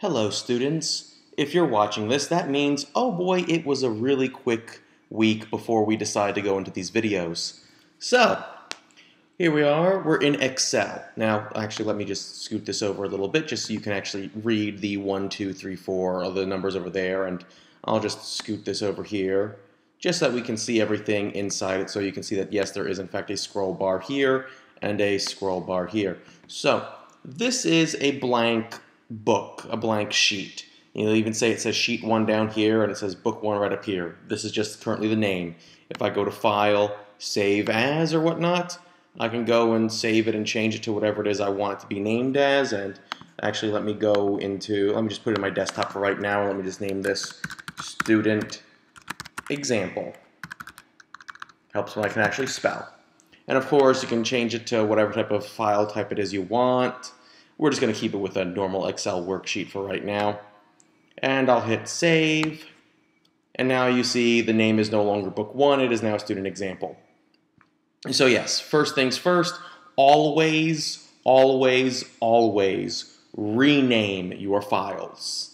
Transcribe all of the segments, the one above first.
Hello students. If you're watching this, that means, oh boy, it was a really quick week before we decided to go into these videos. So, here we are, we're in Excel. Now, actually, let me just scoot this over a little bit just so you can actually read the 1, 2, 3, 4, all the numbers over there, and I'll just scoot this over here just so that we can see everything inside it, so you can see that yes, there is in fact a scroll bar here and a scroll bar here. So, this is a blank book, a blank sheet. You'll even say it says sheet 1 down here and it says book 1 right up here. This is just currently the name. If I go to file, save as or whatnot, I can go and save it and change it to whatever it is I want it to be named as. And actually let me just put it in my desktop for right now. Let me just name this student example. Helps when I can actually spell. And of course you can change it to whatever type of file type it is you want. We're just going to keep it with a normal Excel worksheet for right now. And I'll hit save. And now you see the name is no longer book 1, it is now student example. So yes, first things first, always, always, always rename your files.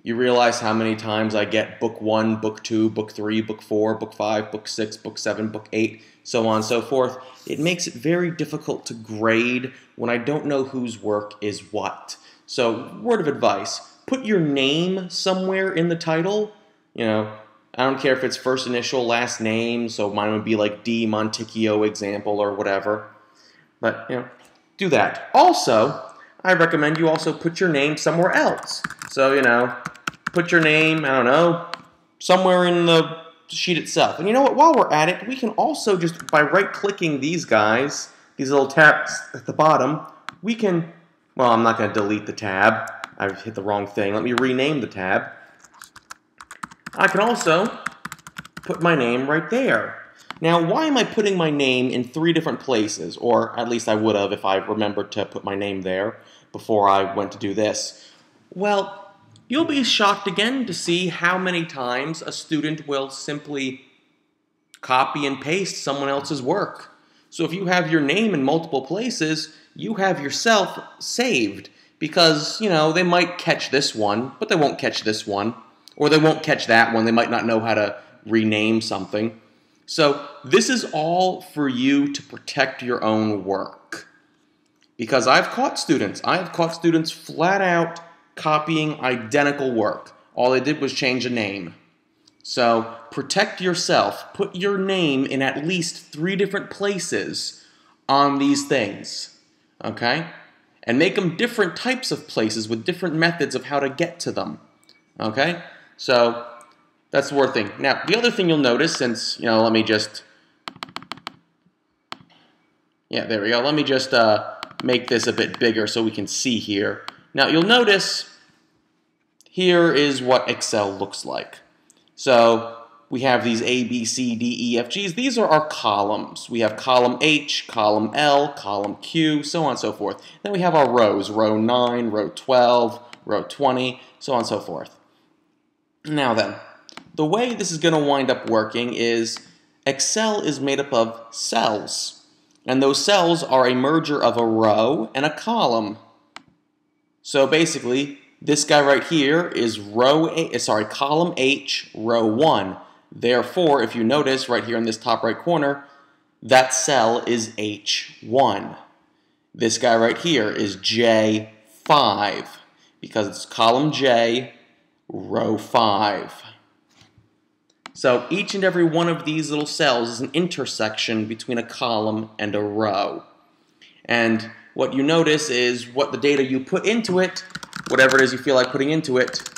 You realize how many times I get book 1, book 2, book 3, book 4, book 5, book 6, book 7, book 8, so on and so forth. It makes it very difficult to grade when I don't know whose work is what. So, word of advice, put your name somewhere in the title. You know, I don't care if it's first initial, last name, so mine would be like D. Monticchio example or whatever. But, you know, do that. Also, I recommend you also put your name somewhere else. So, you know, put your name, I don't know, somewhere in the sheet itself. And you know what, while we're at it, we can also just, by right-clicking these guys, these little tabs at the bottom, we can, well, I'm not going to delete the tab. I've hit the wrong thing. Let me rename the tab. I can also put my name right there. Now, why am I putting my name in 3 different places? Or at least I would have if I remembered to put my name there before I went to do this. Well, you'll be shocked again to see how many times a student will simply copy and paste someone else's work. So if you have your name in multiple places, you have yourself saved because, you know, they might catch this one, but they won't catch this one. Or they won't catch that one. They might not know how to rename something. So this is all for you to protect your own work. Because I have caught students flat out copying identical work. All they did was change a name. So protect yourself. Put your name in at least 3 different places on these things. Okay? And make them different types of places with different methods of how to get to them. Okay? So that's worth thing. Now, the other thing you'll notice, since, you know, let me just, yeah, there we go. Let me just make this a bit bigger so we can see here. Now, you'll notice here is what Excel looks like. So we have these A, B, C, D, E, F, Gs. These are our columns. We have column H, column L, column Q, so on and so forth. Then we have our rows, row 9, row 12, row 20, so on and so forth. Now then, the way this is going to wind up working is Excel is made up of cells. And those cells are a merger of a row and a column. So basically, this guy right here is column H, row 1. Therefore, if you notice right here in this top right corner, that cell is H1. This guy right here is J5 because it's column J, row 5. So each and every one of these little cells is an intersection between a column and a row. And what you notice is what the data you put into it, whatever it is you feel like putting into it,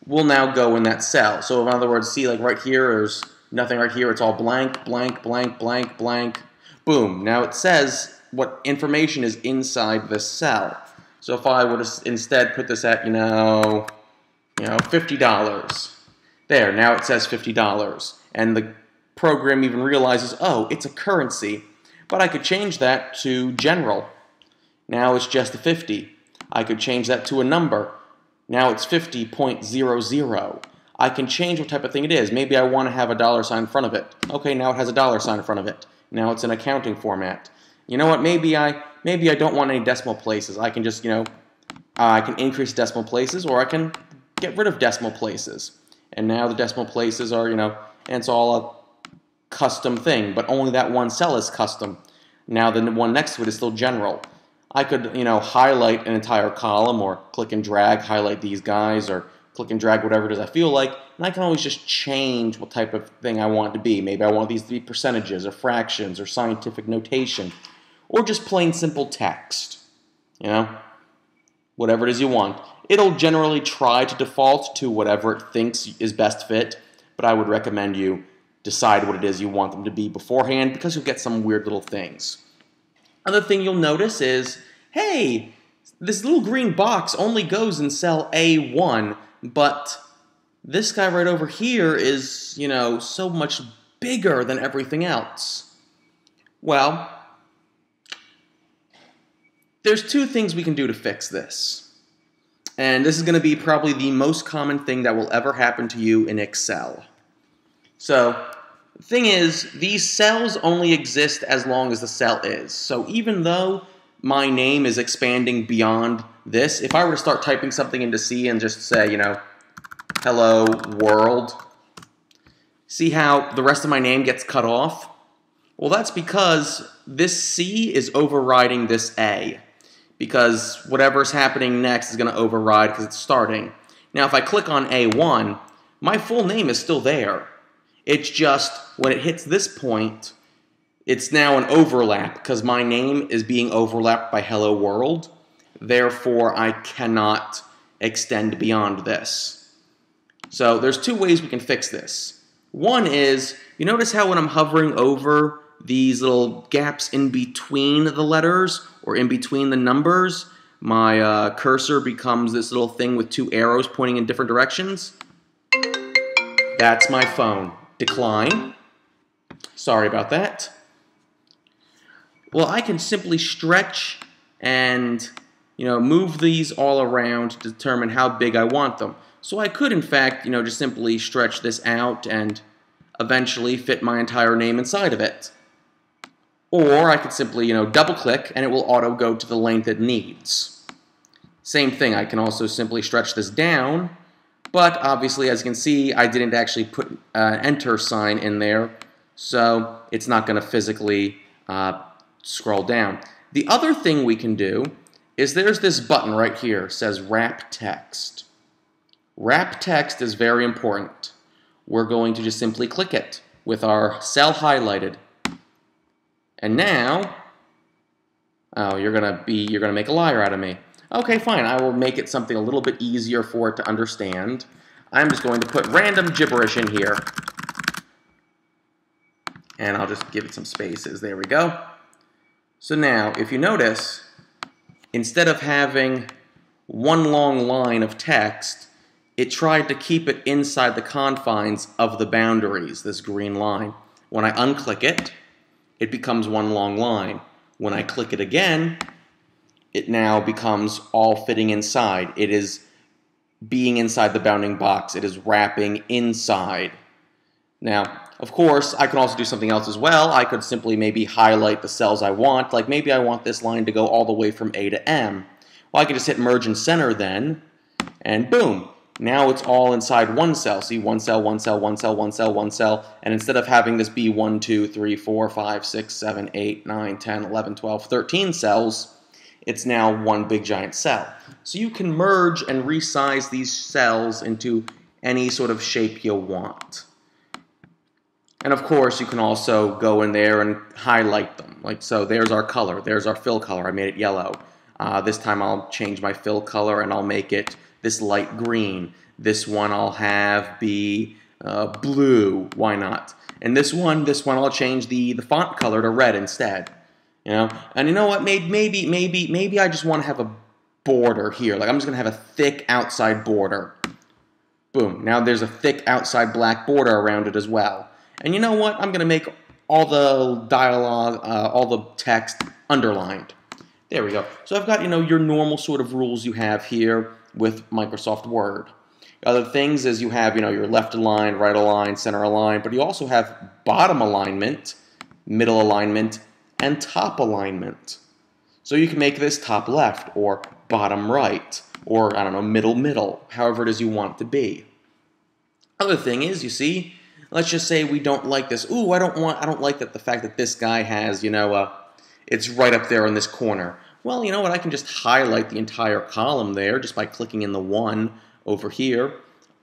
will now go in that cell. So in other words, see like right here, there's nothing right here. It's all blank, blank, blank, blank, blank. Boom. Now it says what information is inside the cell. So if I were to instead put this at, you know, $50. There, now it says $50. And the program even realizes, oh, it's a currency. But I could change that to general. Now it's just a 50. I could change that to a number. Now it's 50.00. I can change what type of thing it is. Maybe I want to have a dollar sign in front of it. Okay, now it has a dollar sign in front of it. Now it's an accounting format. You know what, maybe I don't want any decimal places. I can just, you know, I can increase decimal places, or I can get rid of decimal places. And now the decimal places are, and it's all a custom thing, but only that one cell is custom. Now the one next to it is still general. I could, highlight an entire column, or click and drag, highlight these guys, or click and drag whatever it is I feel like, and I can always just change what type of thing I want it to be. Maybe I want these to be percentages, or fractions, or scientific notation, or just plain simple text. Whatever it is you want. It'll generally try to default to whatever it thinks is best fit, but I would recommend you decide what it is you want them to be beforehand, because you'll get some weird little things. Another thing you'll notice is, hey, this little green box only goes in cell A1, but this guy right over here is, so much bigger than everything else. Well, there's two things we can do to fix this. And this is going to be probably the most common thing that will ever happen to you in Excel. So, the thing is, these cells only exist as long as the cell is. So even though my name is expanding beyond this, if I were to start typing something into C and just say, hello world, see how the rest of my name gets cut off? Well, that's because this C is overriding this A, because whatever's happening next is going to override because it's starting. Now, if I click on A1, my full name is still there. It's just, when it hits this point, it's now an overlap, because my name is being overlapped by hello world. Therefore, I cannot extend beyond this. So there's two ways we can fix this. One is, you notice how when I'm hovering over these little gaps in between the letters, or in between the numbers, my cursor becomes this little thing with two arrows pointing in different directions? That's my phone. Decline. Sorry about that. Well, I can simply stretch and, move these all around to determine how big I want them. So I could, in fact, just simply stretch this out and eventually fit my entire name inside of it. Or I could simply, double-click and it will auto go to the length it needs. Same thing, I can also simply stretch this down, but obviously, as you can see, I didn't actually put an enter sign in there, so it's not going to physically scroll down. The other thing we can do is there's this button right here, it says Wrap Text. Wrap Text is very important. We're going to just simply click it with our cell highlighted. And now, oh, you're gonna make a liar out of me. Okay, fine, I will make it something a little bit easier for it to understand. I'm just going to put random gibberish in here. And I'll just give it some spaces. There we go. So now, if you notice, instead of having one long line of text, it tried to keep it inside the confines of the boundaries, this green line. When I unclick it, it becomes one long line. When I click it again, it now becomes all fitting inside. It is being inside the bounding box. It is wrapping inside. Now, of course, I can also do something else as well. I could simply maybe highlight the cells I want. Like maybe I want this line to go all the way from A to M. Well, I can just hit merge and center then, and boom. Now it's all inside one cell. See, one cell, one cell, one cell, one cell, one cell. And instead of having this be 1, 2, 3, 4, 5, 6, 7, 8, 9, 10, 11, 12, 13 cells, it's now one big giant cell. So you can merge and resize these cells into any sort of shape you want. And of course, you can also go in there and highlight them. Like so, there's our color. There's our fill color. I made it yellow. This time I'll change my fill color and I'll make it this light green. This one I'll have be blue. Why not? And this one I'll change the font color to red instead. And you know what? Maybe I just want to have a border here. Like I'm just gonna have a thick outside border. Boom. Now there's a thick outside black border around it as well. And you know what? I'm gonna make all the dialogue, all the text underlined. There we go. So I've got your normal sort of rules you have here with Microsoft Word. Other things is you have your left align, right align, center align, but you also have bottom alignment, middle alignment, and top alignment. So you can make this top left or bottom right, or I don't know, middle, however it is you want it to be. Other thing is, you see, let's just say we don't like this. Ooh, I don't like that the fact that this guy has, it's right up there in this corner. Well, you know what, I can just highlight the entire column there just by clicking in the 1 over here,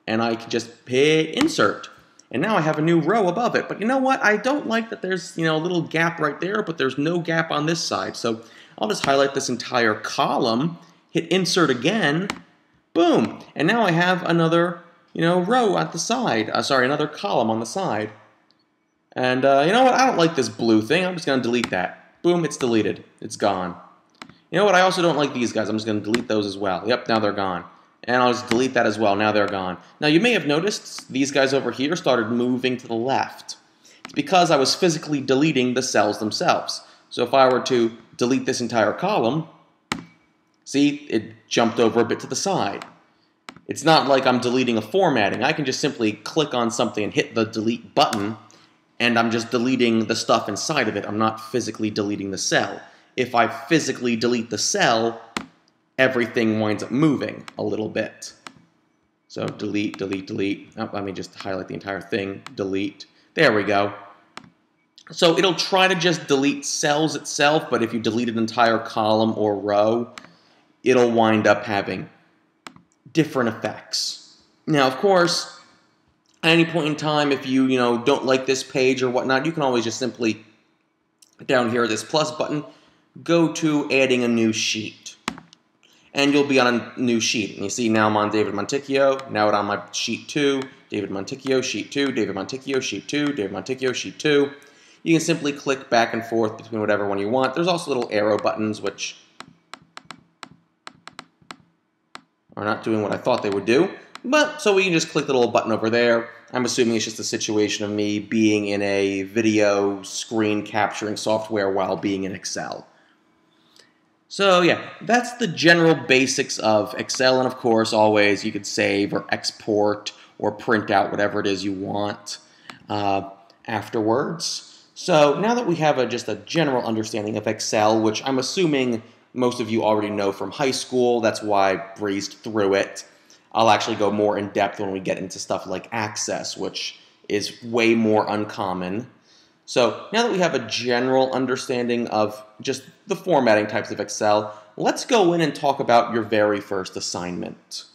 and I can just hit insert. And now I have a new row above it. But you know what, I don't like that there's, a little gap right there, but there's no gap on this side. So I'll just highlight this entire column, hit insert again, boom, and now I have another, row at the side. Another column on the side. And you know what, I don't like this blue thing. I'm just going to delete that. Boom, it's deleted. It's gone. You know what, I also don't like these guys. I'm just going to delete those as well. Yep, now they're gone. And I'll just delete that as well. Now they're gone. Now you may have noticed these guys over here started moving to the left. It's because I was physically deleting the cells themselves. So if I were to delete this entire column, see, it jumped over a bit to the side. It's not like I'm deleting a formatting. I can just simply click on something and hit the delete button, and I'm just deleting the stuff inside of it. I'm not physically deleting the cell. If I physically delete the cell, everything winds up moving a little bit. So delete, delete, delete. Oh, let me just highlight the entire thing. Delete. There we go. So it'll try to just delete cells itself, but if you delete an entire column or row, it'll wind up having different effects. Now, of course, at any point in time, if you, don't like this page or whatnot, you can always just simply, down here, this plus button, go to adding a new sheet. And you'll be on a new sheet. And you see now I'm on David Monticchio, now I'm on my sheet 2, David Monticchio, sheet 2, David Monticchio, sheet 2, David Monticchio, sheet 2. You can simply click back and forth between whatever one you want. There's also little arrow buttons which are not doing what I thought they would do. But, so we can just click the little button over there. I'm assuming it's just a situation of me being in a video screen capturing software while being in Excel. So yeah, that's the general basics of Excel, and of course always you could save or export or print out whatever it is you want afterwards. So now that we have just a general understanding of Excel, which I'm assuming most of you already know from high school, that's why I breezed through it. I'll actually go more in depth when we get into stuff like Access, which is way more uncommon. So now that we have a general understanding of just the formatting types of Excel, let's go in and talk about your very first assignment.